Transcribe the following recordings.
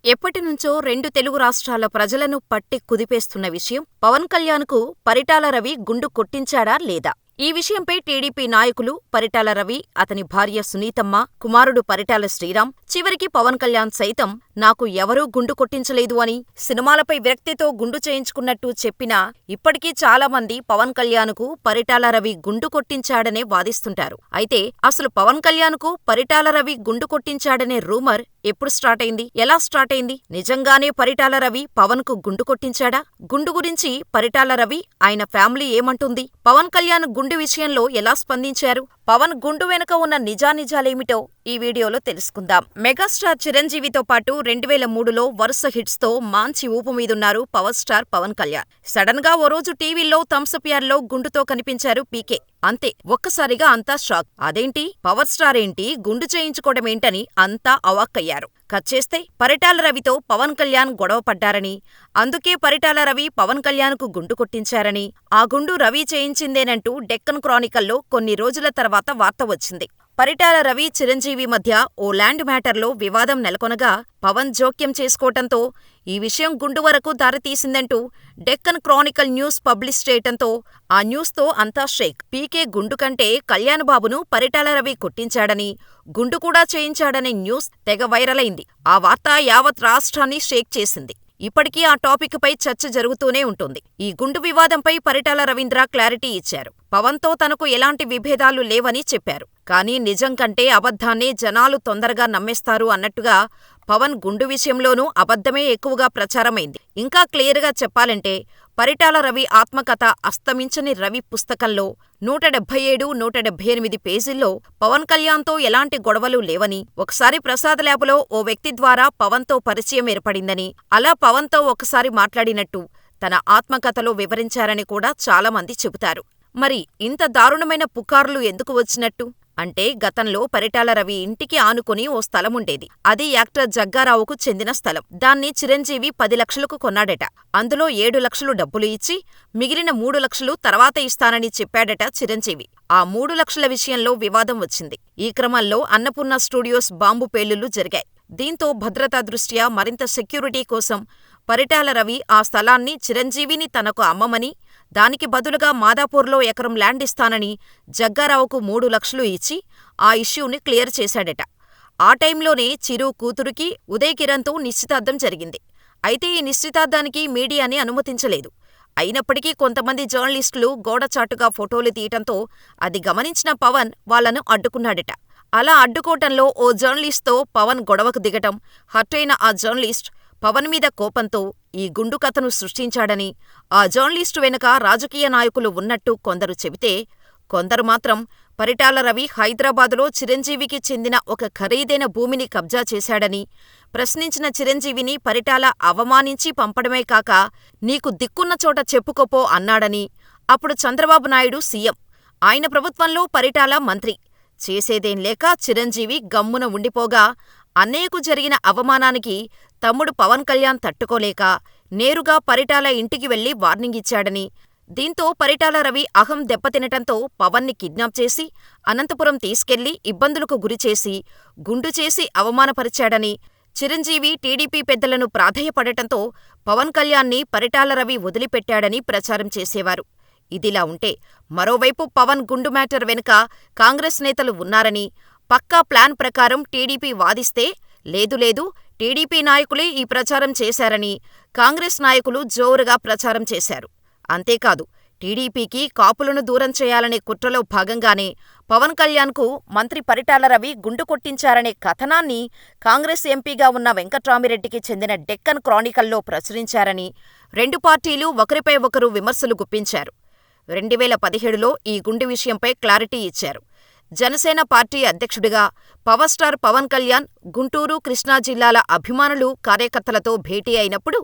ఎప్పటినుంచో రెండు తెలుగు రాష్ట్రాల ప్రజలను పట్టి కుదిపేస్తున్న విషయం పవన్ కళ్యాణ్కు పరిటాల రవి గుండు కొట్టించాడా లేదా? ఈ విషయంపై టీడీపీ నాయకులు పరిటాల రవి, అతని భార్య సునీతమ్మ, కుమారుడు పరిటాల శ్రీరామ్, చివరికి పవన్ కళ్యాణ్ సైతం నాకు ఎవరూ గుండు కొట్టించలేదు అని సినిమాలపై విరక్తితో గుండు చేయించుకున్నట్టు చెప్పినా ఇప్పటికీ చాలా మంది పవన్ కళ్యాణ్కు పరిటాల రవి గుండు కొట్టించాడనే వాదిస్తుంటారు. అయితే అసలు పవన్ కళ్యాణ్కు పరిటాల రవి గుండు కొట్టించాడనే రూమర్ ఎప్పుడు స్టార్ట్ అయింది? ఎలా స్టార్ట్ అయింది? నిజంగానే పరిటాల రవి పవన్ కు గుండు కొట్టించాడా? గుండు గురించి పరిటాల రవి, ఆయన ఫ్యామిలీ ఏమంటుంది? పవన్ కళ్యాణ్ గుండు విషయంలో ఎలా స్పందించారు? పవన్ గుండు వెనుక ఉన్న నిజానిజాలేమిటో ఈ వీడియోలో తెలుసుకుందాం. మెగాస్టార్ చిరంజీవితో పాటు 2003లో వరుస హిట్స్ తో మంచి ఊపు మీదున్నారు power star Pawan Kalyan. Sudden గా ఓ రోజు టీవీలో థమ్సప్ యార్డ్లో గుండుతో కనిపించారు పీకే. అంతే, ఒక్కసారిగా అంతా షాక్. అదేంటి, పవర్ స్టార్ ఏంటి, గుండు చేయించుకోవడమేంటని అంతా అవాక్కయ్యారు. కట్ చేస్తే పరిటాల రవితో పవన్ కళ్యాణ్ గొడవ పడ్డారని, అందుకే పరిటాల రవి పవన్ కళ్యాణ్కు గుండు కొట్టించారని, ఆ గుండు రవి చేయించిందేనంటూ డెక్కన్ క్రానికల్లో కొన్ని రోజుల తర్వాత వార్త వచ్చింది. పరిటాల రవి, చిరంజీవి మధ్య ఓ ల్యాండ్ మ్యాటర్లో వివాదం నెలకొనగా పవన్ జోక్యం చేసుకోవటంతో ఈ విషయం గుండు వరకు దారితీసిందంటూ డెక్కన్ క్రానికల్ న్యూస్ పబ్లిష్ చేయటంతో ఆ న్యూస్తో అంతా షేక్. పీకే గుండు కంటే కళ్యాణ్ బాబును పరిటాల రవి కొట్టించాడని, గుండు కూడా చేయించాడనే న్యూస్ తెగ వైరల్ అయింది. ఆ వార్త యావత్ రాష్ట్రాన్ని షేక్ చేసింది. ఇప్పటికీ ఆ టాపిక్ పై చర్చ జరుగుతూనే ఉంటుంది. ఈ గుండు వివాదంపై పరిటాల రవీంద్ర క్లారిటీ ఇచ్చారు. పవన్తో తనకు ఎలాంటి విభేదాలు లేవని చెప్పారు. కానీ నిజం కంటే అబద్ధాన్నే జనాలు తొందరగా నమ్మేస్తారు అన్నట్టుగా పవన్ గుండు విషయంలోనూ అబద్ధమే ఎక్కువగా ప్రచారమైంది. ఇంకా క్లియర్గా చెప్పాలంటే పరిటాల రవి ఆత్మకథ అస్తమించని రవి పుస్తకంలో 177, 178 పేజీల్లో పవన్ కళ్యాణ్తో ఎలాంటి గొడవలు లేవని, ఒకసారి ప్రసాద్ ల్యాబ్లో ఓ వ్యక్తి ద్వారా పవన్తో పరిచయం ఏర్పడిందని, అలా పవన్తో ఒకసారి మాట్లాడినట్టు తన ఆత్మకథలో వివరించారని కూడా చాలామంది చెబుతారు. మరి ఇంత దారుణమైన పుకార్లు ఎందుకు వచ్చినట్టు? అంటే గతంలో పరిటాల రవి ఇంటికి ఆనుకుని ఓ స్థలముండేది. అది యాక్టర్ జగ్గారావుకు చెందిన స్థలం. దాన్ని చిరంజీవి 10 లక్షలకు కొన్నాడట. అందులో 7 లక్షలు డబ్బులు ఇచ్చి మిగిలిన 3 లక్షలు తర్వాత ఇస్తానని చెప్పాడట చిరంజీవి. ఆ 3 లక్షల విషయంలో వివాదం వచ్చింది. ఈ క్రమంలో అన్నపూర్ణ స్టూడియోస్ బాంబు పేలుళ్లు జరిగాయి. దీంతో భద్రతా దృష్ట్యా మరింత సెక్యూరిటీ కోసం పరిటాల రవి ఆ స్థలాన్ని చిరంజీవిని తనకు అమ్మమని, దానికి బదులుగా మాదాపూర్లో ఎకరం ల్యాండ్ ఇస్తానని జగ్గారావుకు 3 లక్షలు ఇచ్చి ఆ ఇష్యూని క్లియర్ చేశాడట. ఆ టైంలోనే చిరు కూతురికి ఉదయ్ కిరణ్తో నిశ్చితార్థం జరిగింది. అయితే ఈ నిశ్చితార్థానికి మీడియాని అనుమతించలేదు. అయినప్పటికీ కొంతమంది జర్నలిస్టులు గోడచాటుగా ఫోటోలు తీయటంతో అది గమనించిన పవన్ వాళ్లను అడ్డుకున్నాడట. అలా అడ్డుకోవటంలో ఓ జర్నలిస్ట్తో పవన్ గొడవకు దిగటం, హర్టైన ఆ జర్నలిస్ట్ పవన్ మీద కోపంతో ఈ గుండు కథను సృష్టించాడని, ఆ జర్నలిస్టు వెనుక రాజకీయ నాయకులు ఉన్నట్టు కొందరు చెబితే, కొందరు మాత్రం పరిటాల రవి హైదరాబాదులో చిరంజీవికి చెందిన ఒక ఖరీదైన భూమిని కబ్జా చేశాడని, ప్రశ్నించిన చిరంజీవిని పరిటాల అవమానించి పంపడమే కాక నీకు దిక్కున్న చోట చెప్పుకోపో అన్నాడని, అప్పుడు చంద్రబాబు నాయుడు సీఎం, ఆయన ప్రభుత్వంలో పరిటాల మంత్రి. చేసేదేం లేక చిరంజీవి గమ్మున ఉండిపోగా అన్నయ్యకు జరిగిన అవమానానికి తమ్ముడు పవన్ కళ్యాణ్ తట్టుకోలేక నేరుగా పరిటాల ఇంటికి వెళ్లి వార్నింగ్ ఇచ్చాడని, దీంతో పరిటాల రవి అహం దెబ్బతినటంతో పవన్ని కిడ్నాప్ చేసి అనంతపురం తీసుకెళ్లి ఇబ్బందులకు గురిచేసి గుండు చేసి అవమానపరిచాడని చిరంజీవి టీడీపీ పెద్దలను ప్రాధేయపడటంతో పవన్ కళ్యాణ్ని పరిటాల రవి వదిలిపెట్టాడని ప్రచారం చేసేవారు. ఇదిలా ఉంటే మరోవైపు పవన్ గుండు మ్యాటర్ వెనుక కాంగ్రెస్ నేతలు ఉన్నారని, పక్కా ప్లాన్ ప్రకారం టీడీపీ వాదిస్తే లేదు టీడీపీ నాయకులే ఈ ప్రచారం చేశారని కాంగ్రెస్ నాయకులు జోరుగా ప్రచారం చేశారు. అంతేకాదు, టీడీపీకి కాపులను దూరం చేయాలనే కుట్రలో భాగంగానే పవన్ కళ్యాణ్కు మంత్రి పరిటాల రవి గుండు కొట్టించారనే కథనాన్ని కాంగ్రెస్ ఎంపీగా ఉన్న వెంకట్రామిరెడ్డికి చెందిన డెక్కన్ క్రానికల్లో ప్రచురించారని రెండు పార్టీలు ఒకరిపై ఒకరు విమర్శలు గుప్పించారు. 2017లో ఈ గుండు విషయంపై క్లారిటీ ఇచ్చారు. జనసేన పార్టీ అధ్యక్షుడిగా పవర్ స్టార్ పవన్ కళ్యాణ్ గుంటూరు, కృష్ణా జిల్లాల అభిమానులు, కార్యకర్తలతో భేటీ అయినప్పుడు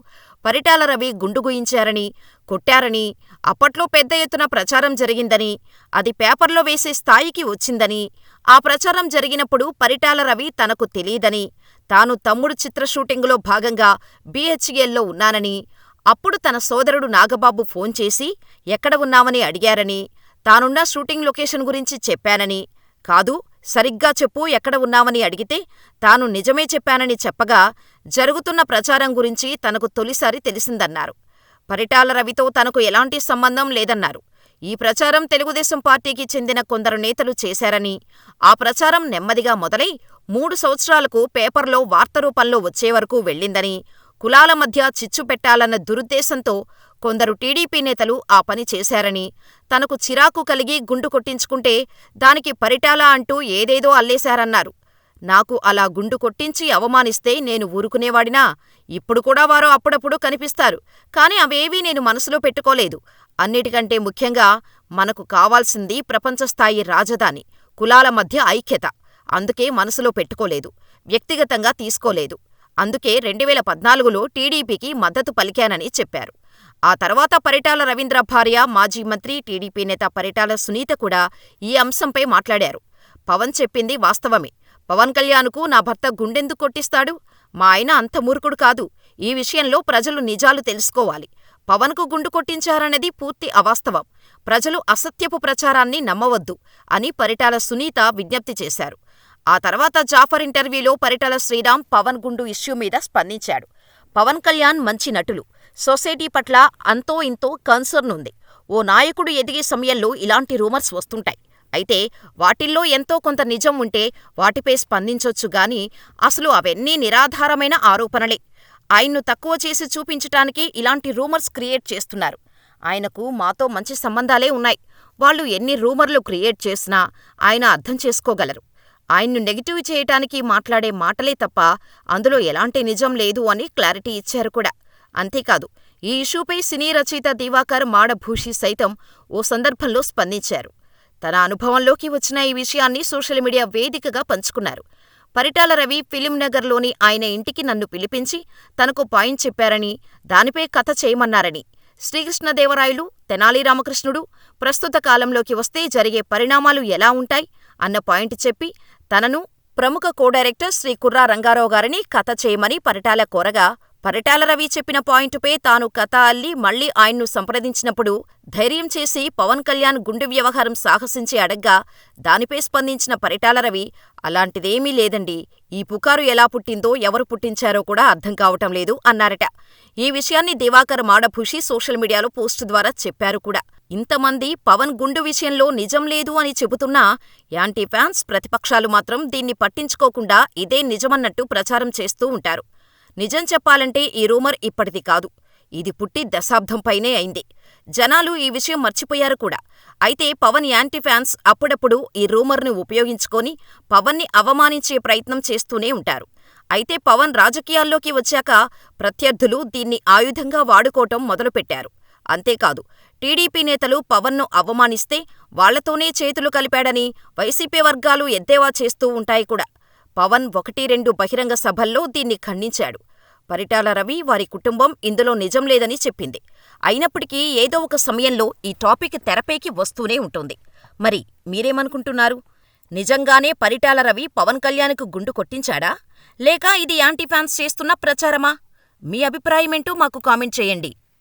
పరిటాల రవి గుండు గుయించారని, కొట్టారని, అప్పట్లో పెద్ద ఎత్తున ప్రచారం జరిగిందని, అది పేపర్లో వేసే స్థాయికి వచ్చిందని, ఆ ప్రచారం జరిగినప్పుడు పరిటాల రవి తనకు తెలీదని, తాను తమ్ముడు చిత్ర షూటింగులో భాగంగా BHELలో ఉన్నానని, అప్పుడు తన సోదరుడు నాగబాబు ఫోన్ చేసి ఎక్కడ ఉన్నావని అడిగారని, తానున్న షూటింగ్ లొకేషన్ గురించి చెప్పానని, కాదు సరిగ్గా చెప్పు ఎక్కడ ఉన్నావని అడిగితే తాను నిజమే చెప్పానని చెప్పగా, జరుగుతున్న ప్రచారం గురించి తనకు తొలిసారి తెలిసిందన్నారు. పరిటాల రవితో తనకు ఎలాంటి సంబంధం లేదన్నారు. ఈ ప్రచారం తెలుగుదేశం పార్టీకి చెందిన కొందరు నేతలు చేశారని, ఆ ప్రచారం నెమ్మదిగా మొదలై 3 సంవత్సరాలకు పేపర్లో వార్త రూపంలో వచ్చేవరకు వెళ్ళిందని, కులాల మధ్య చిచ్చు పెట్టాలన్న దురుద్దేశంతో కొందరు టీడీపీ నేతలు ఆ పని చేశారని, తనకు చిరాకు కలిగి గుండు కొట్టించుకుంటే దానికి పరిటాల అంటూ ఏదేదో అల్లేశారన్నారు. నాకు అలా గుండు కొట్టించి అవమానిస్తే నేను ఊరుకునేవాడినా? ఇప్పుడు కూడా వారు అప్పుడప్పుడు కనిపిస్తారు. కాని అవేవీ నేను మనసులో పెట్టుకోలేదు. అన్నిటికంటే ముఖ్యంగా మనకు కావాల్సింది ప్రపంచస్థాయి రాజధాని, కులాల మధ్య ఐక్యత. అందుకే మనసులో పెట్టుకోలేదు, వ్యక్తిగతంగా తీసుకోలేదు. అందుకే 2014లో టీడీపీకి మద్దతు పలికానని చెప్పారు. ఆ తర్వాత పరిటాల రవీంద్ర భార్య, మాజీ మంత్రి, టీడీపీ నేత పరిటాల సునీత కూడా ఈ అంశంపై మాట్లాడారు. పవన్ చెప్పింది వాస్తవమే. పవన్ కళ్యాణ్కు నా భర్త గుండెందుకు కొట్టిస్తాడు? మా ఆయన అంత మూర్ఖుడు కాదు. ఈ విషయంలో ప్రజలు నిజాలు తెలుసుకోవాలి. పవన్కు గుండు కొట్టించారన్నది పూర్తి అవాస్తవం. ప్రజలు అసత్యపు ప్రచారాన్ని నమ్మవద్దు అని పరిటాల సునీత విజ్ఞప్తి చేశారు. ఆ తర్వాత జాఫర్ ఇంటర్వ్యూలో పరిటాల శ్రీరామ్ పవన్ గుండు ఇష్యూ మీద స్పందించాడు. పవన్ కళ్యాణ్ మంచి నటులు. సొసైటీ పట్ల అంతో ఇంతో కన్సర్న్ ఉంది. ఓ నాయకుడు ఎదిగే సమయంలో ఇలాంటి రూమర్స్ వస్తుంటాయి. అయితే వాటిల్లో ఎంతో కొంత నిజం ఉంటే వాటిపై స్పందించొచ్చు గాని అసలు అవన్నీ నిరాధారమైన ఆరోపణలే. ఆయన్ను తక్కువ చేసి చూపించటానికి ఇలాంటి రూమర్స్ క్రియేట్ చేస్తున్నారు. ఆయనకు మాతో మంచి సంబంధాలే ఉన్నాయి. వాళ్ళు ఎన్ని రూమర్లు క్రియేట్ చేసినా ఆయన అర్థం చేసుకోగలరు. ఆయన్ను నెగిటివ్ చేయటానికి మాట్లాడే మాటలే తప్ప అందులో ఎలాంటి నిజం లేదు అని క్లారిటీ ఇచ్చారు కూడా. అంతేకాదు, ఈ ఇష్యూపై సినీ రచయిత దివాకర్ మాడభూషి సైతం ఓ సందర్భంలో స్పందించారు. తన అనుభవంలోకి వచ్చిన ఈ విషయాన్ని సోషల్ మీడియా వేదికగా పంచుకున్నారు. పరిటాల రవి ఫిలింనగర్లోని ఆయన ఇంటికి నన్ను పిలిపించి తనకు పాయింట్ చెప్పారని, దానిపై కథ చేయమన్నారని, శ్రీకృష్ణదేవరాయలు, తెనాలి రామకృష్ణుడు ప్రస్తుత కాలంలోకి వస్తే జరిగే పరిణామాలు ఎలా ఉంటాయి అన్న పాయింట్ చెప్పి తనను, ప్రముఖ కో-డైరెక్టర్ శ్రీ కుర్రా రంగారావు గారిని కథ చేయమని పరిటాల కోరగా, పరిటాల రవి చెప్పిన పాయింటుపై తాను కథ అల్లి మళ్లీ ఆయన్ను సంప్రదించినప్పుడు ధైర్యం చేసి పవన్ కళ్యాణ్ గుండు వ్యవహారం సాహసించి అడగ్గా దానిపై స్పందించిన పరిటాల రవి, అలాంటిదేమీ లేదండి. ఈ పుకారు ఎలా పుట్టిందో, ఎవరు పుట్టించారో కూడా అర్థం కావటం లేదు అన్నారట. ఈ విషయాన్ని దివాకర్ మాడభూషి సోషల్ మీడియాలో పోస్టు ద్వారా చెప్పారు కూడా. ఇంతమంది పవన్ గుండు విషయంలో నిజం లేదు అని చెబుతున్నా యాంటీ ఫ్యాన్స్, ప్రతిపక్షాలు మాత్రం దీన్ని పట్టించుకోకుండా ఇదే నిజమన్నట్టు ప్రచారం చేస్తూ ఉంటారు. నిజం చెప్పాలంటే ఈ రూమర్ ఇప్పటిది కాదు. ఇది పుట్టి దశాబ్దం పైనే అయింది. జనాలు ఈ విషయం మర్చిపోయారు కూడా. అయితే పవన్ యాంటీ ఫ్యాన్స్ అప్పుడప్పుడు ఈ రూమర్ను ఉపయోగించుకొని పవన్ని అవమానించే ప్రయత్నం చేస్తూనే ఉంటారు. అయితే పవన్ రాజకీయాల్లోకి వచ్చాక ప్రత్యర్థులు దీన్ని ఆయుధంగా వాడుకోవటం మొదలుపెట్టారు. అంతేకాదు, టీడీపీ నేతలు పవన్ను అవమానిస్తే వాళ్లతోనే చేతులు కలిపాడని వైసీపీ వర్గాలు ఎద్దేవా చేస్తూ ఉంటాయి కూడా. పవన్ 1-2 బహిరంగ సభల్లో దీన్ని ఖండించాడు. పరిటాల రవి, వారి కుటుంబం ఇందులో నిజం లేదని చెప్పింది. అయినప్పటికీ ఏదో ఒక సమయంలో ఈ టాపిక్ తెరపైకి వస్తూనే ఉంటుంది. మరి మీరేమనుకుంటున్నారు? నిజంగానే పరిటాల రవి పవన్ కళ్యాణ్కు గుండు కొట్టించాడా? లేక ఇది యాంటీ ఫ్యాన్స్ చేస్తున్న ప్రచారమా? మీ అభిప్రాయమేంటో మాకు కామెంట్ చేయండి.